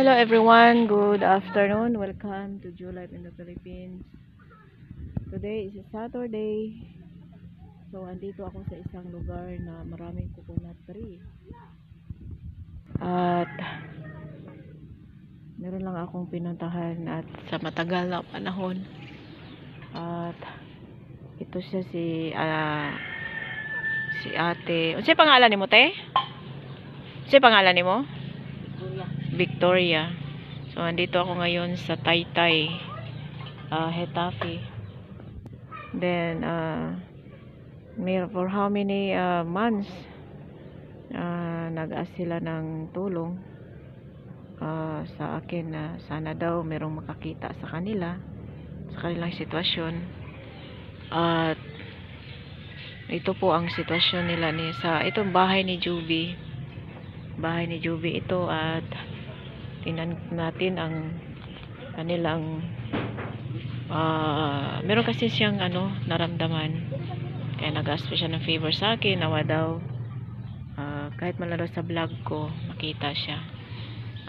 Hello everyone, good afternoon. Welcome to Julife in the Philippines. Today is a Saturday. So andito ako sa isang lugar na maraming coconut tree. At meron lang akong pinuntahan at sa matagal na panahon. At ito siya si ate. Ano siya pangalan ni mo, te? Siya pangalan ni mo? Victoria. So andito ako ngayon sa Taytay, Hetafe. Then for how many months nag-ask sila ng tulong sa akin na sana daw merong makakita sa kanila, sa kanilang sitwasyon. At ito po ang sitwasyon nila sa itong bahay ni Juby. Bahay ni Juby ito, at tingnan natin ang kanilang meron kasi siyang naramdaman, kaya nag-ask siya ng favor sa akin, nawa daw kahit malalo sa vlog ko makita siya.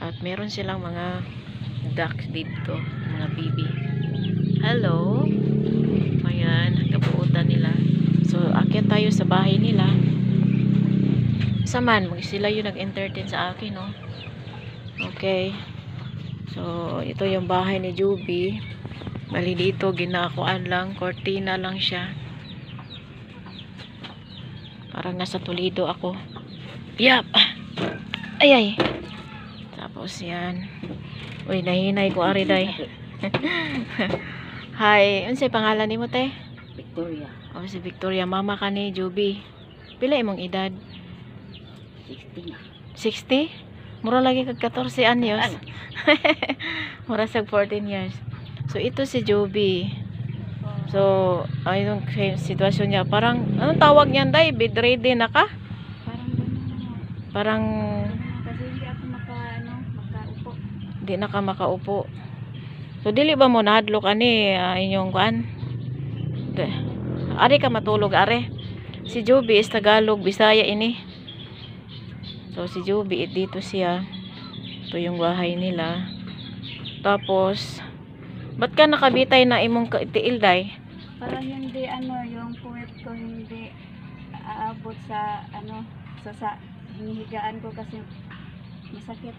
At meron silang mga ducks dito, mga baby. Hello, ayan, kabuutan nila. So akyat tayo sa bahay nila. Saman sila yung nag-entertain sa akin, no? Okay. So ito yung bahay ni Juby. Bali dito ginakuan lang, cortina lang siya. Parang nasa Toledo ako. Yap. Ay. Tapos yan. Uy, nahinay ko ari day. Hi, unsay pangalan nimo, te? Victoria. Oh, si Victoria, mama ka ni Juby. Pila imong edad? 60 na. 60? Mura lagi kag 14 anyos. Mura sag 14 years. So ito si Juby. So ayun yung sitwasyon niya. Parang anong tawag niyan, day? Bedridden na ka? Parang gano'n. Parang Kasi hindi ako makaupo. di na ka makaupo. So dili ba mo nahadlok ani inyong kuan? Ari ka matulog are. Si Juby is Tagalog, Bisaya ini. So si Juby dito siya. Ito yung bahay nila. Tapos ba't ka nakabitay na imong tiil, day? Parang hindi yung puwet ko hindi aabot sa sa hinihigaan ko kasi masakit.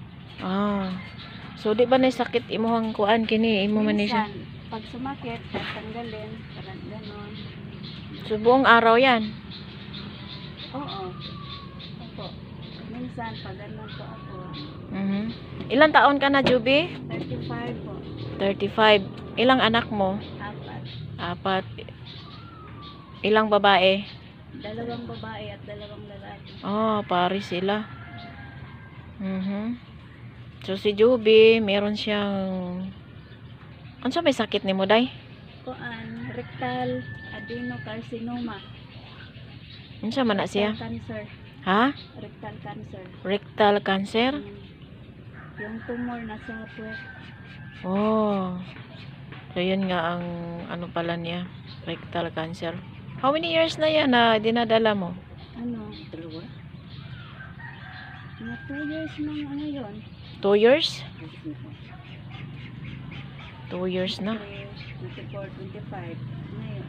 So di ba na sakit imuhang kuan kini imo man siya? Minsan, pag sumakit, tatanggalin, parang gano'n. So buong araw yan? Oo. Opo. Minsan, pag gano'n po ako. Ilang taon ka na, Juby? 35 po. 35. Ilang anak mo? 4. 4. Ilang babae? 2 babae at 2 lalaki. Pare sila. So si Juby, meron siyang ano may sakit ni mo, day? Rectal adenocarcinoma. Ano man na siya? Cancer. Ha? Rectal cancer. Rectal cancer? Yung tumor na sa puwet. So yun nga ang ano pala niya, rectal cancer. How many years na yan na dinadala mo? 2 years nang yun. 2 years? 2 years na. 24, 25. Ngayon.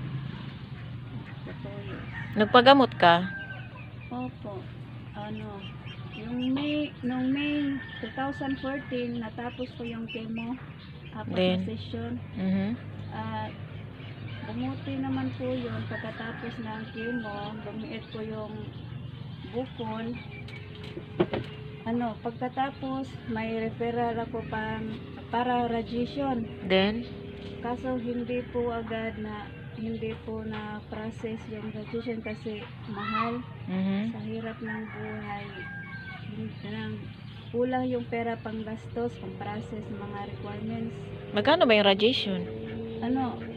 2 years. Nagpagamot ka? Opo. Noong May 2014, natapos ko yung chemo. 4 na session. At bumuti naman po yun. Pagkatapos ng chemo, bumiit ko yung bukol. Pagkatapos, may referral ako para radiation. Then? Kaso hindi po na process yung radiation kasi mahal. Sa hirap ng buhay. Kulang yung pera pang gastos, pang process, mga requirements. Magkano ba yung radiation?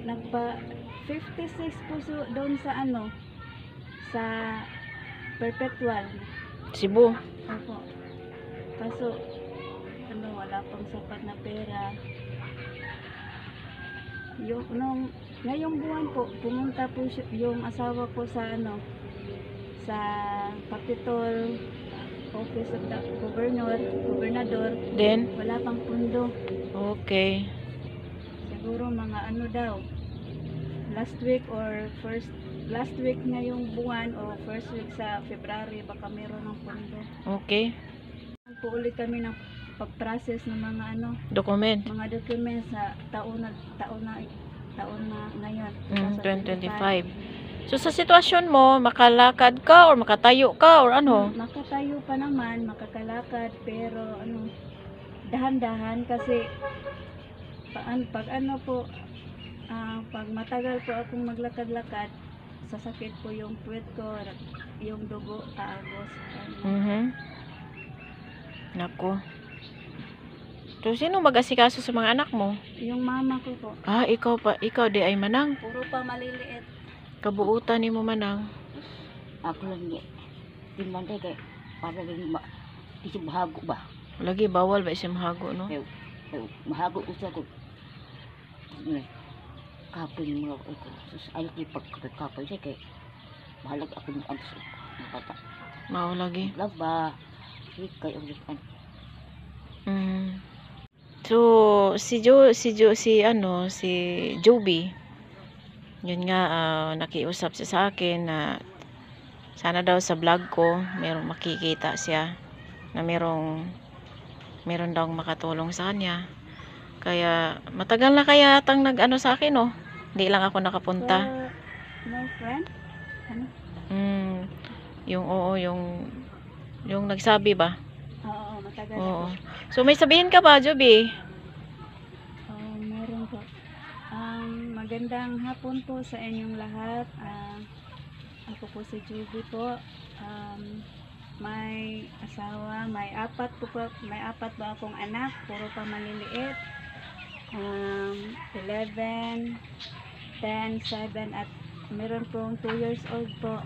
Nagpa 56 po doon sa sa Perpetual. Cebu? Opo. Kaso wala pang sapat na pera. Ngayong buwan po, pumunta po yung asawa ko sa sa Capitol office of the gobernador, Then, wala pang pundo. okay. Siguro mga ano daw, last week ngayong buwan o first week sa February baka meron ng pundo. Okay. Po ulit kami ng pag-process ng mga Document. mga documents sa taon na ngayon, 2025. So, sa sitwasyon mo, makalakad ka or makatayo ka or ano? Makatayo pa naman, makakalakad, pero dahan-dahan kasi pag matagal po akong maglakad-lakad, sasakit po yung puwet ko, yung dugo, kaagos. Nako. So, sino mag-asikaso sa mga anak mo? Yung mama ko po, Ah, ikaw di ay manang. puro pa maliliit. Kabuutan ni mo manang. Ako lang ni di man kay para rin di mahago ba. Lagi bawal ba isang hago, no? Mahago usa ko. Kapil mga ko. Sus ay ki pagkapil siya kay bahalag ako ng antos nakata. Mao lagi. Laba. Kay ang So, si Joby, yun nga, nakiusap siya sa akin na sana daw sa vlog ko, merong makikita siya na meron daw makatulong sa kanya. Kaya, matagal na kaya tang nag-ano sa akin, no? Hindi lang ako nakapunta. No friend? Ano? Yung nagsabi ba? Oo, matagal na Oo. po. So, may sabihin ka ba, Joby? Meron po. Magandang hapon po sa inyong lahat. Ako po si Juby po. May asawa, may apat ba akong anak, puro pa maliliit. 11, 10, 7 at meron pong 2 years old po.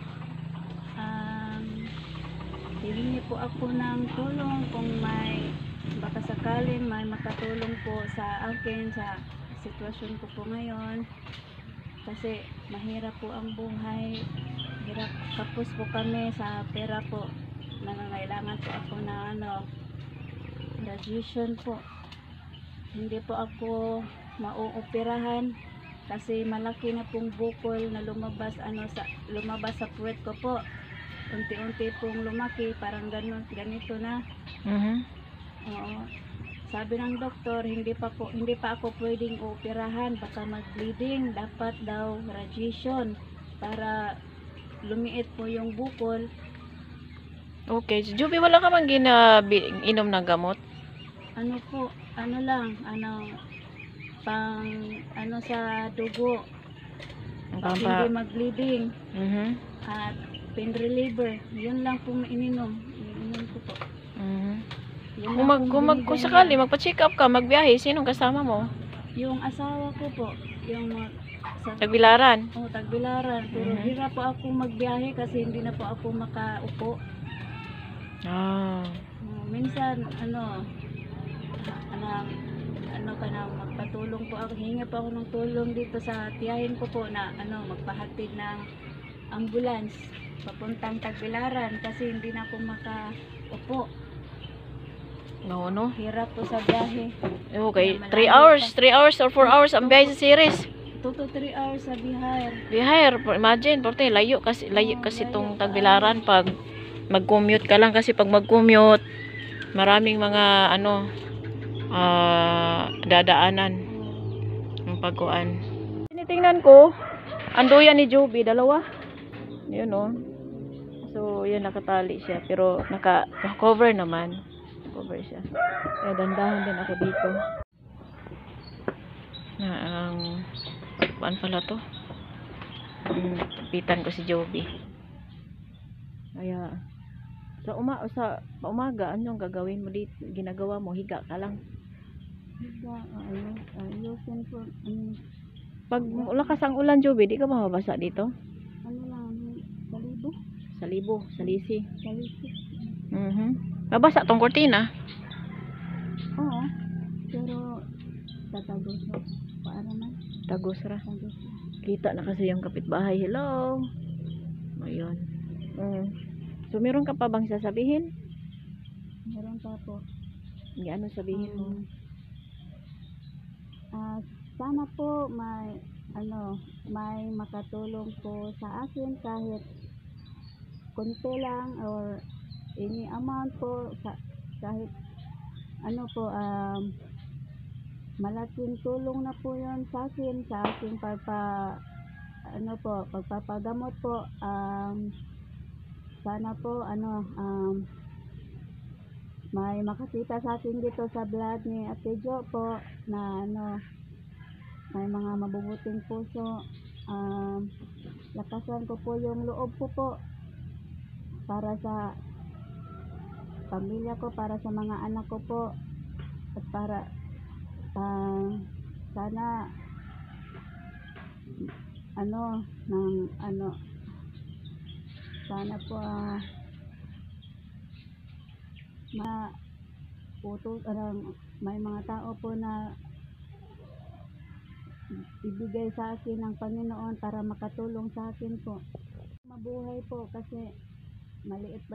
Hihingi po ako ng tulong kung baka sakaling may makatulong po sa akin sa sitwasyon ko po ngayon, kasi mahirap po ang buhay, hirap, kapos po kami sa pera po, nangangailangan po ako na graduation po, hindi po ako mauoperahan kasi malaki na pong bukol na lumabas sa puwet ko po, unti-unti pong lumaki, parang ganito na. Oo. Sabi ng doktor, hindi pa ako pwedeng operahan, baka mag-bleeding, dapat daw radiation para lumiit po yung bukol. Okay. So, Joby, wala ka bang inom ng gamot? Ano po, sa dugo, hindi mag-bleeding, at pain reliever, yun lang po ininom ko po. Kung sakali magpa-check up ka, magbiyahe, sinong kasama mo? Yung asawa ko po, Tagbilaran. Tagbilaran, pero hirap po ako magbiyahe kasi hindi na po ako makaupo. Minsan magpatulong po ako, hinga po ako ng tulong dito sa tiyahin ko po na magpahatid ng ambulance papuntang Tagbilaran kasi hindi na ako makaupo. No. Hirap po sa biyahe. Okay, 3 hours or 4 hours ang biyahe sa series. 2 to 3 hours sa bihar. Imagine, porte layo kasi tong Tagbilaran pag mag-commute ka lang, kasi pag mag-commute maraming mga dadaanan ng pagkuan. Tinitingnan ko, anduyan ni Joby, dalawa. Yun So, yun, nakatali siya. Pero, naka-cover naman. Cover siya. Kaya dandahan din ako dito. Paan pala to? Tapitan ko si Joby. Kaya, sa umaga, anong gagawin mo dito? Ginagawa mo, higa ka lang. Ayusin po. Pag lakas ang ulan, Joby, di ka mababasa dito? Sa libo? Sa lisi. Sa libo. Mabasa tong kortina. Oo. Pero, tatagos na. Paano na? Tagos ra. Kita na kasi yung kapitbahay. Hello. Ayun. So, meron ka pa bang sasabihin? meron pa po. Ano sabihin mo? Sana po may makatulong po sa akin kahit konti lang or any amount po kahit malaking tulong na po yon sa akin sa aking pagpapagamot po. Sana po may makakita sa akin dito sa vlog ni Ate Jo po na may mga mabubuting puso. Lakasan ko po yung loob ko po para sa pamilya ko, para sa mga anak ko po, at para sana sana po may mga tao po na ibigay sa akin ng Panginoon para makatulong sa akin po. Mabuhay po kasi maliit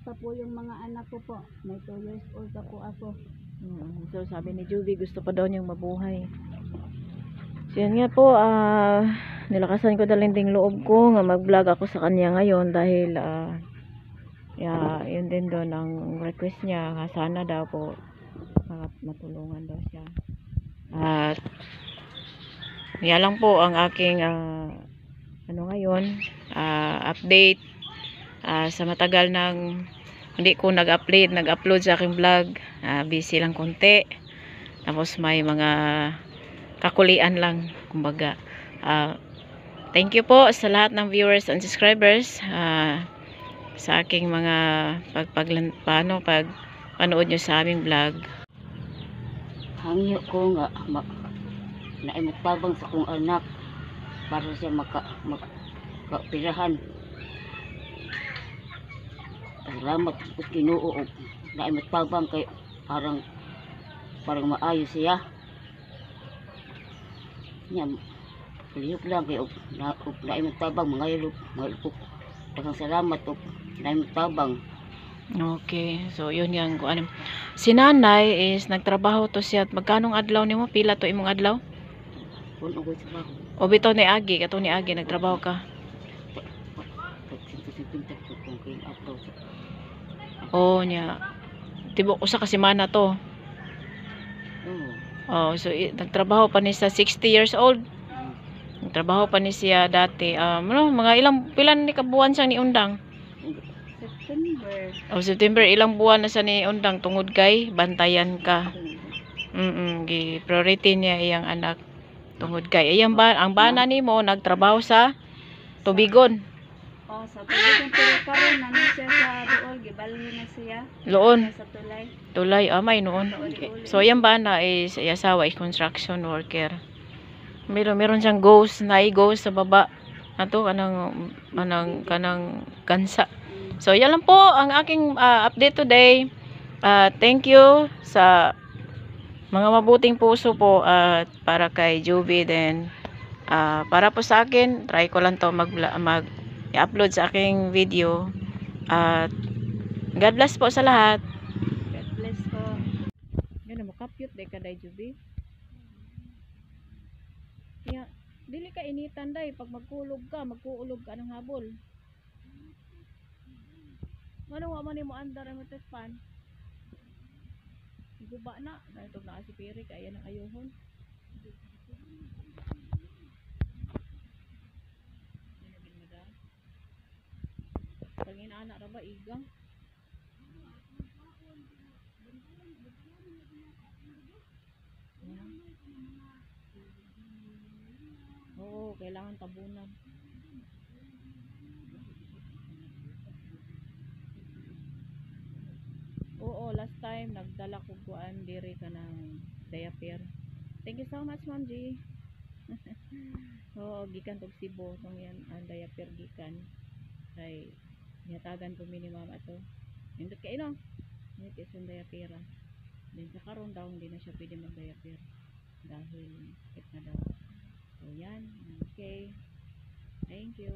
pa po yung mga anak ko po. May 2 years old pa po ako. So sabi ni Juvie, gusto pa daw niyang mabuhay. So yun nga po, nilakasan ko dalinding loob ko nga mag-vlog ako sa kanya ngayon dahil yun din doon ang request niya, sana daw po matulungan daw siya. At yan lang po ang aking ngayon update sa matagal nang hindi ko nag-upload sa aking vlog. Busy lang konti, tapos may mga kakulian lang kumbaga. Thank you po sa lahat ng viewers and subscribers sa aking mga panood nyo sa aming vlog. Hangyo ko nga naimagpabang sa kong anak para siya makapirahan. Salamat po Ginoo, naimagpabang kay parang maayos siya. Yan, palihok lang kayo naimagpabang mga ilog po. Daghang salamat po naimagpabang. Okay, so yun yan kung ano. Si nanay is nagtrabaho to siya. Magkanong adlaw nimo? Pila to imong adlaw? Kung ako sa baho. O bitaw ni Agi, kato ni Agi nagtrabaho ka. Oh, niya. Tibok usa ka semana to. Oh, so nagtrabaho pa ni sa 60 years old. Nagtrabaho pa ni siya dati. Mga pilan ni kabuan siyang niundang? September. Ilang buwan na sa ni undang tungod kay bantayan ka. Priority niya iyang anak tungod kay ang bana nimo nagtrabaho sa Tubigon. Sa Tubigon pero karon na siya sa Duol, gibalhin na siya. Loon. Sa Tulay. Tulay, may noon. Okay. So iyang bana is asawa is construction worker. Meron siyang ghost sa baba. Ato kanang kansa. So, yan lang po ang aking update today. Thank you sa mga mabuting puso po para kay Juvie din. Para po sa akin, try ko lang to mag-upload sa aking video. God bless po sa lahat. God bless po. Ganun mo, kapyut day ka day, Juvie. Yeah. Dili ka initan day. Pag magkuulog ka ng habol. Ano nga man mo andar ay matespan? Guba na. Ito na si Piri kaya nang ayuhon. Pangin anak ra ba igang? Oo, kailangan tabunan. Oo, last time nagdala ko kuan diri ka ng diaper. Thank you so much, Ma'am G. Oo, gikan tog Cebu tong yan ang diaper gikan. Kay nihatagan ko ni Ma'am ato. Indot kay no. Nit is ang diaper. Then sa karon daw hindi na siya pwede mag-diaper dahil sakit na daw. So yan, okay. Thank you.